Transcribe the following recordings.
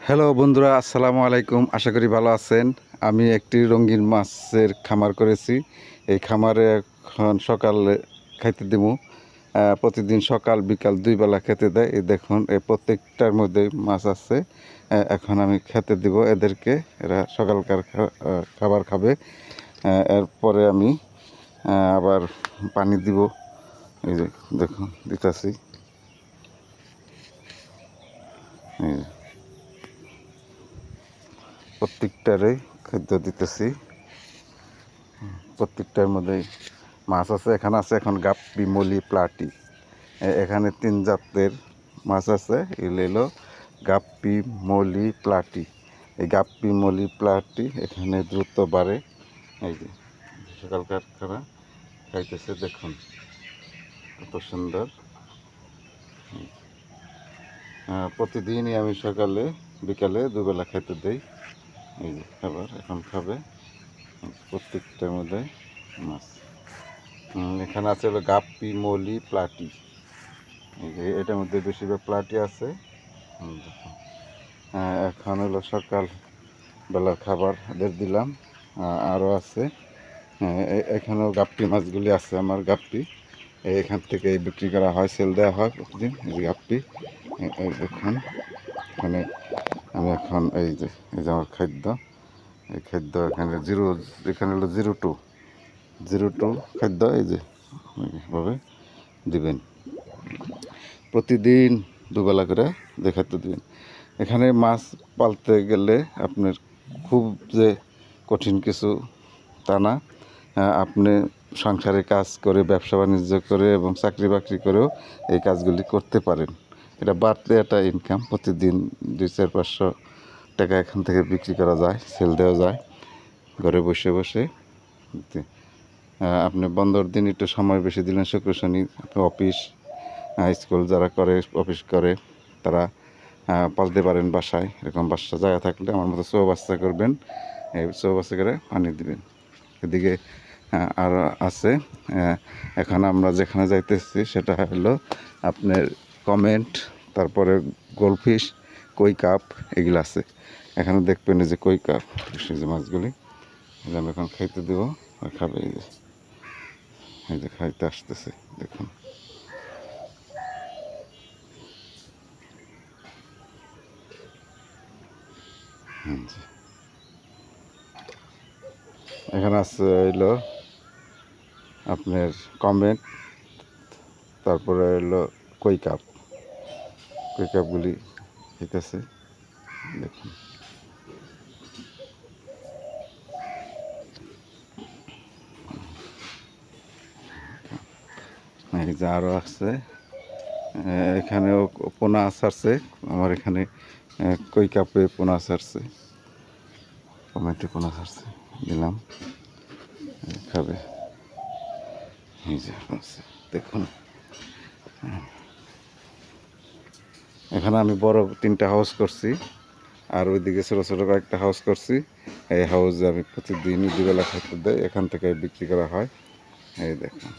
Hello বন্ধুরা, আসসালামু আলাইকুম। আশা করি ভালো আছেন। আমি একটি রঙিন মাছের খামার করেছি। এই খামারে এখন সকালে খাইতে দেবো। প্রতিদিন সকাল বিকাল দুই বেলা খেতে দেয়। এই দেখুন, এই প্রত্যেকটার মধ্যে মাছ আছে। এখন আমি খেতে দিব এদেরকে। এরা সকালকার খাবার খাবে। এরপরে আমি আবার পানি দিব। এই যে দেখুন, দিতেছি। এই যে প্রত্যেকটারে খাদ্য দিতেছি। প্রত্যেকটার মধ্যেই মাছ আছে। এখানে আছে এখন গাপ্পি, মলি, প্লাটি। এখানে তিন জাতের মাছ আছে। এগুলো হলো গাপ্পি, মলি, প্লাটি। এই গাপ্পি, মলি, প্লাটি এখানে দ্রুত বাড়ে। এই যে সকালকার খানা খাইতেছে, দেখুন কত সুন্দর। প্রতিদিনই আমি সকালে বিকালে দুবেলা খেতে দেই। এই যে খাবার এখন খাবে। প্রত্যেকটার মধ্যে মাছ। এখানে আছে হলো গাপ্পি, মলি, প্লাটি। এই যে এটার মধ্যে বেশিরভাগ প্লাটি আছে। দেখুন, এখন হলো সকাল বেলার খাবার এদের দিলাম। আরও আছে। এখানেও গাপ্পি মাছগুলি আছে আমার গাপ্পি। এখান থেকে বিক্রি করা হয়, সেল দেওয়া হয় প্রতিদিন। এই যে গাপ্পি, দেখুন। এখানে আমি এখন এই যে আমার খাদ্য, এই খাদ্য এখানে এখানে হলো 0-2 খাদ্য। এই যে এইভাবে দিবেন। প্রতিদিন দুবেলা করে দেখাতে দিবেন। এখানে মাছ পালতে গেলে আপনার খুব যে কঠিন কিছু তা না। আপনি সংসারে কাজ করে, ব্যবসা বাণিজ্য করে এবং চাকরি বাকরি করেও এই কাজগুলি করতে পারেন। এটা বাড়তে একটা ইনকাম। প্রতিদিন 200-500 টাকা এখান থেকে বিক্রি করা যায়, সেল দেওয়া যায় ঘরে বসে বসে। আপনি বন্ধর দিন একটু সময় বেশি দিলেন, শুক্র শনি আপনি অফিস স্কুল যারা করে, অফিস করে, তারা পালতে পারেন বাসায়। এরকম বাসা জায়গা থাকলে আমার মতো চৌবাচ্চা করবেন। এই চৌবাচ্চা করে পানি দিবেন। এদিকে আর আছে। এখন আমরা যেখানে যাইতেছি সেটা হলো আপনার কমেন্ট, তারপরে গোলফিশ, কই কাপ, এগুলো আছে। এখানে দেখবেন যে কই কাপ, সেই যে মাছগুলি আমি এখন খাইতে দেবো, আর খাবে। এই যে খাইতে আসতেছে, দেখুন। এখানে আছে হইলো আপনার কমেট, তারপরে হইলো কই কাপগুলি খেতেছে, দেখুন। এই যে আরও আছে। এখানেও পোনা আসছে আমার এখানে। কই কাপে পোনা আসছে, টমেটো পোনা আসছে, দিলাম, খাবে। এই যে দেখুন। এখানে আমি বড় 3টা হাউস করছি, আর ওইদিকে ছোটো ছোটো কয়েকটা হাউস করছি। এই হাউসে আমি প্রতিদিনই দুবেলা খাইতে দেয়, এখান থেকে বিক্রি করা হয়। এই দেখুন,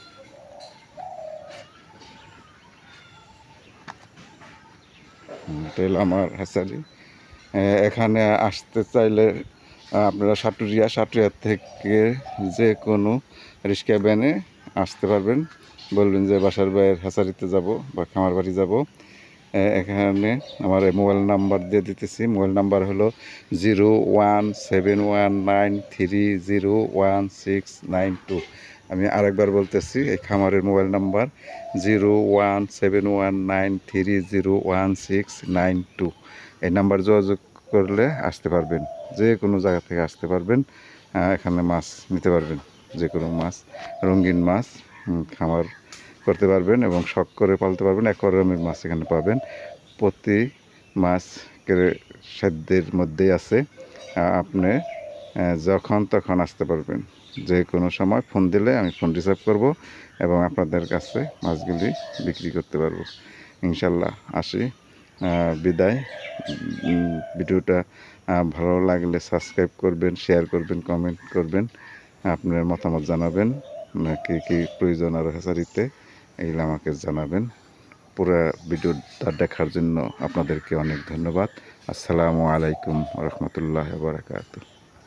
এটা হলো আমার হ্যাচারি। এখানে আসতে চাইলে আপনারা সাটুরিয়া থেকে যে কোনো রিক্সা ভ্যানে আসতে পারবেন। বলবেন যে বাসার ভাইয়ের হ্যাচারিতে যাব বা খামার বাড়ি যাব। এখানে আমার মোবাইল নাম্বার দিয়ে দিতেছি। মোবাইল নাম্বার হলো 017193016992। আমি আরেকবার বলতেছি, এই খামারের মোবাইল নাম্বার 017193016992। এই নাম্বার যোগাযোগ করলে আসতে পারবেন, যে কোনো জায়গা থেকে আসতে পারবেন। এখানে মাছ নিতে পারবেন, যে কোনো মাছ, রঙিন মাছ খামার করতে পারবেন এবং শখ করে পালতে পারবেন। অ্যাকোয়ারিয়ামের মাছ এখানে পাবেন। প্রতি মাছ সাধ্যের মধ্যেই আছে। আপনি যখন তখন আসতে পারবেন, যে কোনো সময় ফোন দিলে আমি ফোন রিসিভ করব এবং আপনাদের কাছে মাছগুলি বিক্রি করতে পারবো ইনশাল্লাহ। আসি, বিদায়। ভিডিওটা ভালো লাগলে সাবস্ক্রাইব করবেন, শেয়ার করবেন, কমেন্ট করবেন, আপনার মতামত জানাবেন। কী কী প্রয়োজন আরও হ্যাচারিতে, এগুলো আমাকে জানাবেন। পুরো ভিডিওটা দেখার জন্য আপনাদেরকে অনেক ধন্যবাদ। আসসালামু আলাইকুম ওয়া রাহমাতুল্লাহি ওয়া বারাকাতুহু।